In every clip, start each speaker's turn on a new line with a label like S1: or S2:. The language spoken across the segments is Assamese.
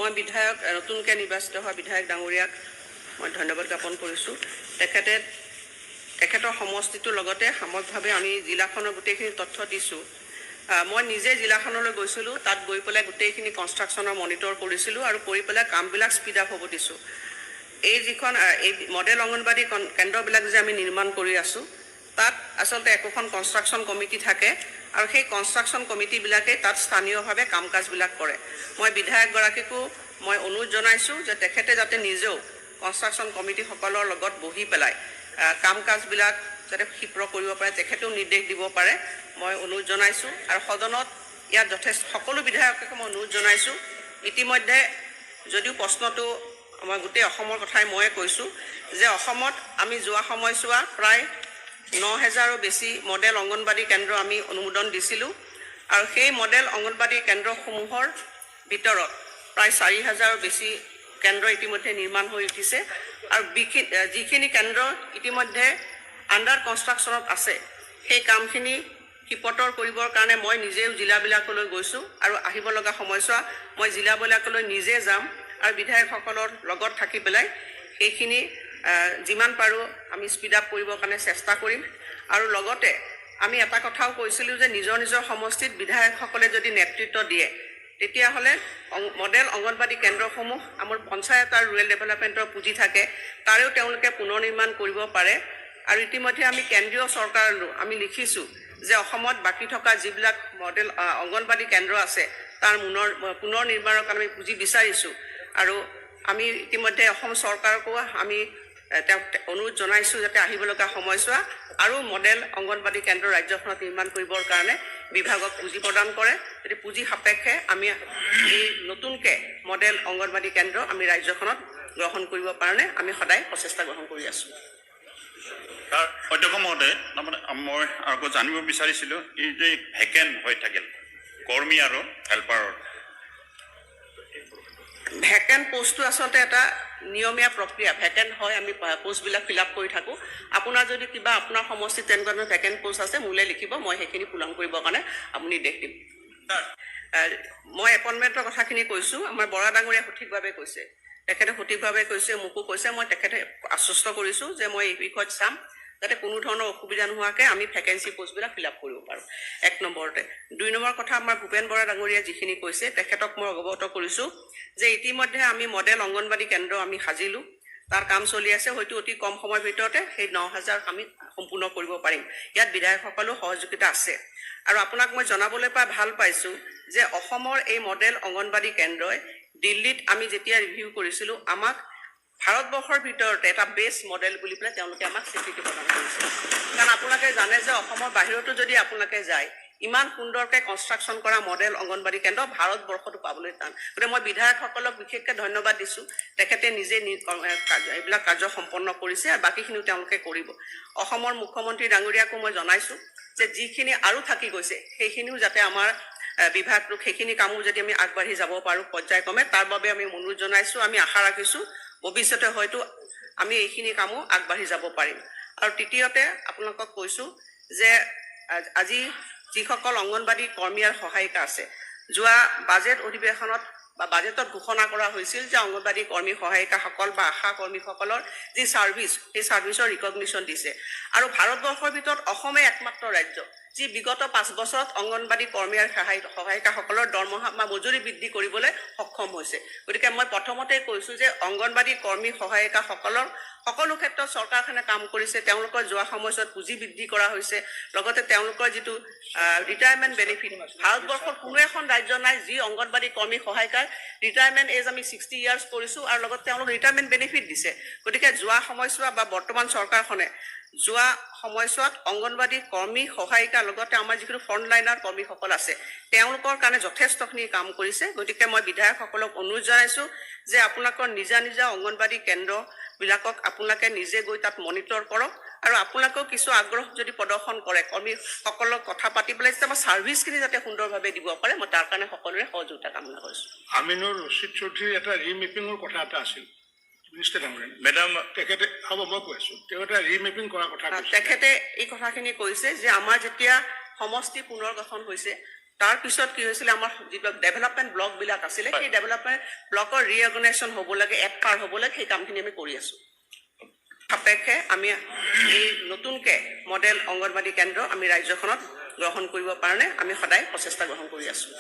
S1: মই বিধায়ক নতুনকৈ নিৰ্বাচিত হোৱা বিধায়ক ডাঙৰীয়াক মই ধন্যবাদ জ্ঞাপন কৰিছোঁ। তেখেতৰ সমষ্টিটোৰ লগতে সামগ্ৰিকভাৱে আমি জিলাখনৰ গোটেইখিনি তথ্য দিছোঁ। মই নিজে জিলাখনলৈ গৈছিলোঁ, তাত গৈ পেলাই গোটেইখিনি কনষ্ট্ৰাকশ্যনৰ মনিটৰ কৰিছিলোঁ আৰু কৰি পেলাই কামবিলাক স্পীড আপ হ'ব দিছোঁ। এই মডেল অংগনবাড়ী কেন্দ্ৰবিলাক যে আমি নিৰ্মাণ কৰি আছোঁ, তাত আচলতে একোখন কনষ্ট্ৰাকশ্যন কমিটি থাকে আৰু সেই কনষ্ট্ৰাকশ্যন কমিটিবিলাকে তাত স্থানীয়ভাৱে কাম কাজবিলাক কৰে। মই বিধায়কগৰাকীকো মই অনুৰোধ জনাইছোঁ যে তেখেতে যাতে নিজেও কনষ্ট্ৰাকশ্যন কমিটিসকলৰ লগত বহি পেলাই কাম কাজবিলাক যাতে ক্ষীপ্ৰ কৰিব পাৰে, তেখেতেও নিৰ্দেশ দিব পাৰে, মই অনুৰোধ জনাইছোঁ। আৰু সদনত ইয়াত যথেষ্ট সকলো বিধায়ককে মই অনুৰোধ জনাইছোঁ। ইতিমধ্যে যদিও প্ৰশ্নটো মই গোটেই অসমৰ কথাই ময়ে কৈছোঁ যে অসমত আমি যোৱা সময়ছোৱা প্ৰায় 9,000ৰো বেছি মডেল অংগনবাড়ী কেন্দ্ৰ আমি অনুমোদন দিছিলোঁ আৰু সেই মডেল অংগনবাড়ী কেন্দ্ৰসমূহৰ ভিতৰত প্ৰায় 4,000ৰো বেছি কেন্দ্ৰ ইতিমধ্যে নিৰ্মাণ হৈ উঠিছে আৰু যিখিনি কেন্দ্ৰ ইতিমধ্যে আণ্ডাৰ কনষ্ট্ৰাকশ্যনত আছে, সেই কামখিনি ক্ষীপ্ৰতৰ কৰিবৰ কাৰণে মই নিজেও জিলাবিলাকলৈ গৈছোঁ আৰু আহিব লগা সময়ছোৱা মই জিলাবিলাকলৈ নিজে যাম আৰু বিধায়কসকলৰ লগত থাকি পেলাই সেইখিনি যিমান পাৰোঁ আমি স্পীড আপ কৰিবৰ কাৰণে চেষ্টা কৰিম। আৰু লগতে আমি এটা কথাও কৈছিলোঁ যে নিজৰ সমষ্টিত বিধায়কসকলে যদি নেতৃত্ব দিয়ে, তেতিয়াহ'লে মডেল অংগনবাড়ী কেন্দ্ৰসমূহ আমাৰ পঞ্চায়ত আৰু ৰুৰেল ডেভেলপমেণ্টৰ পুঁজি থাকে, তাৰেও তেওঁলোকে পুনৰ নিৰ্মাণ কৰিব পাৰে। আৰু ইতিমধ্যে আমি কেন্দ্ৰীয় চৰকাৰলৈ আমি লিখিছোঁ যে অসমত বাকী থকা যিবিলাক মডেল অংগনবাড়ী কেন্দ্ৰ আছে তাৰ পুনৰ নিৰ্মাণৰ কাৰণে আমি পুঁজি বিচাৰিছোঁ। আৰু আমি ইতিমধ্যে অসম চৰকাৰকো আমি তেওঁক অনুৰোধ জনাইছোঁ যাতে আহিব লগা সময়ছোৱা আৰু মডেল অংগনবাড়ী কেন্দ্ৰ ৰাজ্যখনত নিৰ্মাণ কৰিবৰ কাৰণে বিভাগক পুঁজি প্ৰদান কৰে। যদি পুঁজি সাপেক্ষে আমি এই নতুনকৈ মডেল অংগনবাড়ী কেন্দ্ৰ আমি ৰাজ্যখনত গ্ৰহণ কৰিবৰ কাৰণে আমি সদায় প্ৰচেষ্টা গ্ৰহণ কৰি আছোঁ।
S2: অধ্যক্ষ মহোদয়, তাৰমানে মই আকৌ জানিব বিচাৰিছিলোঁ এই যে ভেকেণ্ট হৈ থাকিল কৰ্মী আৰু হেল্পাৰৰ
S1: ভেকেণ্ট পোষ্টটো আচলতে এটা নিয়মীয়া প্ৰক্ৰিয়া। ভেকেণ্ট হয়, আমি পোষ্টবিলাক ফিল আপ কৰি থাকোঁ। আপোনাৰ যদি কিবা আপোনাৰ সমষ্টিত তেনেকুৱা ধৰণৰ ভেকেণ্ট পোষ্ট আছে মোলৈ লিখিব, মই সেইখিনি পূৰণ কৰিবৰ কাৰণে আপুনি নিৰ্দেশ দিম। মই এপইণ্টমেণ্টৰ কথাখিনি কৈছোঁ, আমাৰ বৰা ডাঙৰীয়াই সঠিকভাৱে কৈছে, তেখেতে সঠিকভাৱে কৈছে, মোকো কৈছে, মই তেখেতে আশ্বস্ত কৰিছোঁ যে মই এই বিষয়ত চাম যাতে কোনো ধৰণৰ অসুবিধা নোহোৱাকৈ আমি ভেকেঞ্চি পোষ্টবিলাক ফিল আপ কৰিব পাৰোঁ। 1 নম্বৰতে। 2 নম্বৰ কথা, আমাৰ ভূপেন বৰা ডাঙৰীয়াই যিখিনি কৈছে তেখেতক মই অৱগত কৰিছোঁ যে ইতিমধ্যে আমি মডেল অংগনবাড়ী কেন্দ্ৰ আমি সাজিলোঁ, তাৰ কাম চলি আছে। হয়তো অতি কম সময়ৰ ভিতৰতে সেই 9,000 আমি সম্পূৰ্ণ কৰিব পাৰিম। ইয়াত বিধায়কসকলেও সহযোগিতা আছে। আৰু আপোনাক মই জনাবলৈ পাই ভাল পাইছোঁ যে অসমৰ এই মডেল অংগনবাড়ী কেন্দ্ৰই দিল্লীত আমি যেতিয়া ৰিভিউ কৰিছিলোঁ, আমাক ভাৰতবৰ্ষৰ ভিতৰতে এটা বেষ্ট মডেল বুলি পেলাই তেওঁলোকে আমাক স্বীকৃতি প্ৰদান কৰিছে। কাৰণ আপোনালোকে জানে যে অসমৰ বাহিৰতো যদি আপোনালোকে যায়, ইমান সুন্দৰকৈ কনষ্ট্ৰাকশ্যন কৰা মডেল অংগনবাড়ী কেন্দ্ৰ ভাৰতবৰ্ষতো পাবলৈ টান। গতিকে মই বিধায়কসকলক বিশেষকৈ ধন্যবাদ দিছোঁ, তেখেতে নিজে এইবিলাক কাৰ্য সম্পন্ন কৰিছে আৰু বাকীখিনিও তেওঁলোকে কৰিব। অসমৰ মুখ্যমন্ত্ৰী ডাঙৰীয়াকো মই জনাইছোঁ যে যিখিনি আৰু থাকি গৈছে সেইখিনিও যাতে আমাৰ বিভাগটোক সেইখিনি কামো যদি আমি আগবাঢ়ি যাব পাৰোঁ পৰ্যায়ক্ৰমে, তাৰ বাবে আমি অনুৰোধ জনাইছোঁ। আমি আশা ৰাখিছোঁ ভৱিষ্যতে হয়তো আমি এইখিনি কামো আগবাঢ়ি যাব পাৰিম। আৰু তৃতীয়তে আপোনালোকক কৈছোঁ যে আজি যিসকল অংগনবাড়ী কৰ্মী আৰু সহায়িকা আছে, যোৱা বাজেট অধিৱেশনত বা বাজেটত ঘোষণা কৰা হৈছিল যে অংগনবাড়ী কৰ্মী সহায়িকাসকল বা আশা কৰ্মীসকলৰ যি ছাৰ্ভিচ, সেই ছাৰ্ভিচৰ ৰিকগনিশ্যন দিছে। আৰু ভাৰতবৰ্ষৰ ভিতৰত অসমে একমাত্ৰ ৰাজ্য যি বিগত 5 বছৰত অংগনবাড়ী কৰ্মী আৰু সহায়িকাসকলৰ দৰমহা বা মজুৰি বৃদ্ধি কৰিবলৈ সক্ষম হৈছে। গতিকে মই প্ৰথমতেই কৈছোঁ যে অংগনবাড়ী কৰ্মী সহায়িকাসকলৰ সকলো ক্ষেত্ৰত চৰকাৰখনে কাম কৰিছে। তেওঁলোকৰ যোৱা সময়ছোৱাত পুঁজি বৃদ্ধি কৰা হৈছে। লগতে তেওঁলোকৰ যিটো ৰিটায়াৰমেণ্ট বেনিফিট, ভাৰতবৰ্ষৰ কোনো এখন ৰাজ্য নাই যি অংগনবাড়ী কৰ্মী সহায়িকাৰ ৰিটায়াৰমেণ্ট এজ আমি 60 ইয়াৰ্ছ কৰিছোঁ আৰু লগত তেওঁলোক ৰিটায়াৰমেণ্ট বেনিফিট দিছে। গতিকে যোৱা সময়ছোৱা বা বৰ্তমান চৰকাৰখনে যোৱা সময়ছোৱাত অংগনবাড়ী কৰ্মী সহায়িকাৰ লগতে আমাৰ যিখিনি ফ্ৰণ্টলাইনাৰ কৰ্মীসকল আছে তেওঁলোকৰ কাৰণে যথেষ্টখিনি কাম কৰিছে। গতিকে মই বিধায়কসকলক অনুৰোধ জনাইছোঁ যে আপোনালোকৰ নিজা অংগনবাড়ী কেন্দ্ৰবিলাকক আপোনালোকে নিজে গৈ তাত মনিটৰ কৰক আৰু আপোনালোকেও কিছু আগ্ৰহ যদি প্ৰদৰ্শন কৰে কৰ্মীসকলক কথা পাতি পেলাই যাতে আমাৰ ছাৰ্ভিচখিনি যাতে সুন্দৰভাৱে দিব পাৰে, মই তাৰ কাৰণে সকলোৰে সহযোগিতা কামনা কৰিছোঁ।
S3: আমিনুৰ ৰছিদ চৌধুৰীৰ এটা ৰিমেপিঙৰ কথা এটা আছিল
S2: মেডাম,
S3: তেখেতে হ'ব মই কৈ আছোঁ, তেওঁ এটা ৰিমেপিং কৰাৰ কথা কৈছে।
S1: তেখেতে এই কথাখিনি কৈছে যে আমাৰ যেতিয়া সমষ্টি পুনৰ গঠন হৈছে তাৰপিছত কি হৈছিলে আমাৰ যিবিলাক ডেভেলপমেণ্ট ব্লকবিলাক আছিলে সেই ডেভেলপমেণ্ট ব্লকৰ ৰিঅৰ্গনাইজেশ্যন হ'ব লাগে, পাৰ হ'ব লাগে, সেই কামখিনি আমি কৰি আছোঁ। সাপেক্ষে আমি এই নতুনকৈ মডেল অংগনবাদী কেন্দ্ৰ আমি ৰাজ্যখনত গ্ৰহণ কৰিব কাৰণে আমি সদায় প্ৰচেষ্টা গ্ৰহণ কৰি আছোঁ।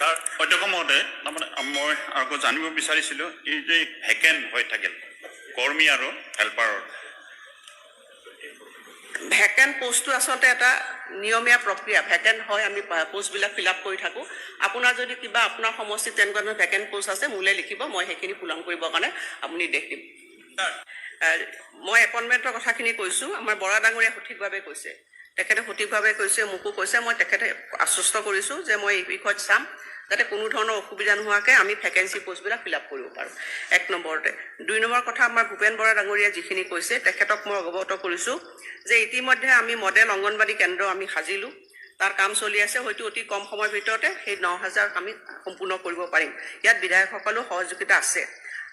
S2: তাৰ অধ্যক্ষ মহোদয়, তাৰমানে মই আকৌ জানিব বিচাৰিছিলোঁ এই যে ভেকেণ্ট হৈ থাকিল কৰ্মী আৰু হেল্পাৰৰ,
S1: ভেকেণ্ট পোষ্টটো আচলতে এটা নিয়মীয়া প্ৰক্ৰিয়া। ভেকেণ্ট হয়, আমি পোষ্টবিলাক ফিল আপ কৰি থাকোঁ। আপোনাৰ যদি কিবা আপোনাৰ সমষ্টিত তেনেকুৱা ধৰণৰ ভেকেণ্ট পোষ্ট আছে মোলৈ লিখিব, মই সেইখিনি পূৰণ কৰিবৰ কাৰণে আপুনি দেশ দিম। মই এপইণ্টমেণ্টৰ কথাখিনি কৈছোঁ, আমাৰ বৰা ডাঙৰীয়াই সঠিকভাৱে কৈছে, তেখেতে সঠিকভাৱে কৈছে, মোকো কৈছে, মই তেখেতে আশ্বস্ত কৰিছোঁ যে মই এই বিষয়ত চাম যাতে কোনো ধৰণৰ অসুবিধা নোহোৱাকৈ আমি ভেকেঞ্চি পোষ্টবিলাক ফিল আপ কৰিব পাৰোঁ, 1 নম্বৰতে। 2 নম্বৰ কথা, আমাৰ ভূপেন বৰা ডাঙৰীয়াই যিখিনি কৈছে তেখেতক মই অৱগত কৰিছোঁ যে ইতিমধ্যে আমি মডেল অংগনবাদী কেন্দ্ৰ আমি সাজিলোঁ, তাৰ কাম চলি আছে। হয়তো অতি কম সময়ৰ ভিতৰতে সেই 9,000 আমি সম্পূৰ্ণ কৰিব পাৰিম। ইয়াত বিধায়কসকলেও সহযোগিতা আছে।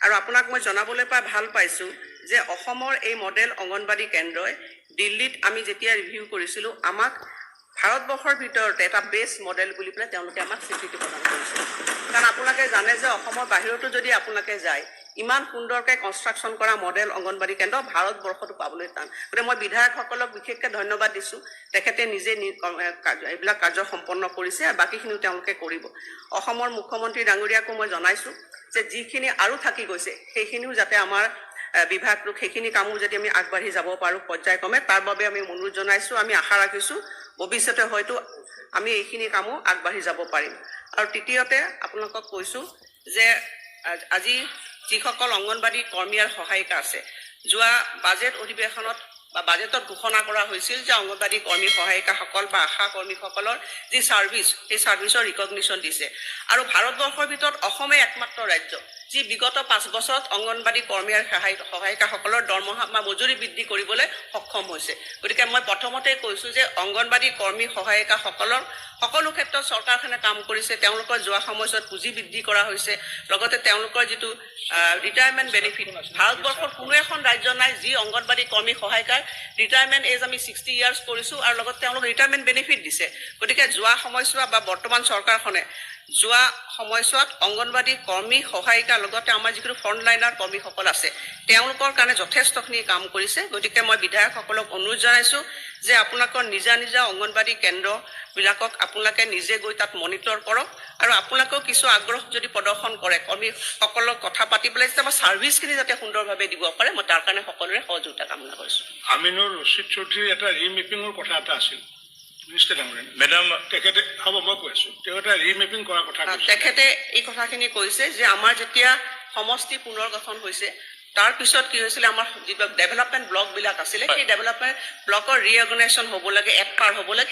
S1: আৰু আপোনাক মই জনাবলৈ পাই ভাল পাইছোঁ যে অসমৰ এই মডেল অংগনবাদী কেন্দ্ৰই দিল্লীত আমি যেতিয়া ৰিভিউ কৰিছিলোঁ আমাক ভাৰতবৰ্ষৰ ভিতৰতে এটা বেষ্ট মডেল বুলি পেলাই তেওঁলোকে আমাক স্বীকৃতি প্ৰদান কৰিছে। কাৰণ আপোনালোকে জানে যে অসমৰ বাহিৰতো যদি আপোনালোকে যায়, ইমান সুন্দৰকৈ কনষ্ট্ৰাকশ্যন কৰা মডেল অংগনবাদী কেন্দ্ৰ ভাৰতবৰ্ষতো পাবলৈ টান। গতিকে মই বিধায়কসকলক বিশেষকৈ ধন্যবাদ দিছোঁ, তেখেতে নিজে এইবিলাক কাৰ্য সম্পন্ন কৰিছে আৰু বাকীখিনিও তেওঁলোকে কৰিব। অসমৰ মুখ্যমন্ত্ৰী ডাঙৰীয়াকো মই জনাইছোঁ যে যিখিনি আৰু থাকি গৈছে সেইখিনিও যাতে আমাৰ বিভাগটোক সেইখিনি কামো যদি আমি আগবাঢ়ি যাব পাৰোঁ পৰ্যায়ক্ৰমে, তাৰ বাবে আমি অনুৰোধ জনাইছোঁ। আমি আশা ৰাখিছোঁ ভৱিষ্যতে হয়তো আমি এইখিনি কামো আগবাঢ়ি যাব পাৰিম। আৰু তৃতীয়তে আপোনালোকক কৈছোঁ যে আজি যিসকল অংগনবাদী কৰ্মী আৰু সহায়িকা আছে, যোৱা বাজেট অধিৱেশনত বা বাজেটত ঘোষণা কৰা হৈছিল যে অংগনবাদী কৰ্মী সহায়িকাসকল বা আশা কৰ্মীসকলৰ যি ছাৰ্ভিচ, সেই ছাৰ্ভিচৰ ৰিকগনিশ্যন দিছে। আৰু ভাৰতবৰ্ষৰ ভিতৰত অসমে একমাত্ৰ ৰাজ্য যি বিগত 5 বছৰত অংগনবাদী কৰ্মী আৰু সহায়িকাসকলৰ দৰমহা বা মজুৰি বৃদ্ধি কৰিবলৈ সক্ষম হৈছে। গতিকে মই প্ৰথমতে কৈছোঁ যে অংগনবাদী কৰ্মী সহায়িকাসকলৰ সকলো ক্ষেত্ৰত চৰকাৰখনে কাম কৰিছে। তেওঁলোকৰ যোৱা সময়ছোৱাত পুঁজি বৃদ্ধি কৰা হৈছে, লগতে তেওঁলোকৰ যিটো ৰিটায়াৰমেণ্ট বেনিফিট, ভাৰতবৰ্ষৰ কোনো এখন ৰাজ্য নাই যি অংগনবাদী কৰ্মী সহায়িকাৰ ৰিটায়াৰমেণ্ট এজ আমি 60 ইয়াৰ্ছ কৰিছোঁ আৰু লগত তেওঁলোক ৰিটায়াৰমেণ্ট বেনিফিট দিছে। গতিকে যোৱা সময়ছোৱা বা বৰ্তমান চৰকাৰখনে যোৱা সময়ছোৱাত অংগনবাদী কৰ্মী সহায়িকাৰ লগতে আমাৰ যিখিনি ফ্ৰণ্টলাইনাৰ কৰ্মীসকল আছে তেওঁলোকৰ কাৰণে যথেষ্টখিনি কাম কৰিছে। গতিকে মই বিধায়কসকলক অনুৰোধ জনাইছোঁ যে আপোনালোকৰ নিজা নিজা অংগনবাদী কেন্দ্ৰবিলাকক আপোনালোকে নিজে গৈ তাত মনিটৰ কৰক আৰু আপোনালোকেও কিছু আগ্ৰহ যদি প্ৰদৰ্শন কৰে কৰ্মীসকলক কথা পাতি পেলাই যাতে আমাৰ ছাৰ্ভিচখিনি যাতে সুন্দৰভাৱে দিব পাৰে, মই তাৰ কাৰণে সকলোৰে সহযোগিতা কামনা কৰিছোঁ।
S3: আমিনুৰ ৰচিদ চৌধুৰীৰ এটা ৰিমেপিঙৰ কথা এটা আছিল, মিনিষ্টাৰ ডাঙৰীয়া।
S2: মেডাম,
S3: তেখেতে হ'ব, মই কৈ আছোঁ, তেওঁ এটা ৰিমেপিং কৰাৰ কথা কৈছে।
S1: তেখেতে এই কথাখিনি কৈছে যে আমাৰ যেতিয়া সমষ্টি পুনৰ গঠন হৈছে তাৰপিছত কি হৈছিলে আমাৰ যিবিলাক ডেভেলপমেণ্ট ব্লকবিলাক আছিলে সেই ডেভেলপমেণ্ট ব্লকৰ ৰিঅৰ্গনাইজেশ্যন হ'ব লাগে, পাৰ হ'ব লাগে।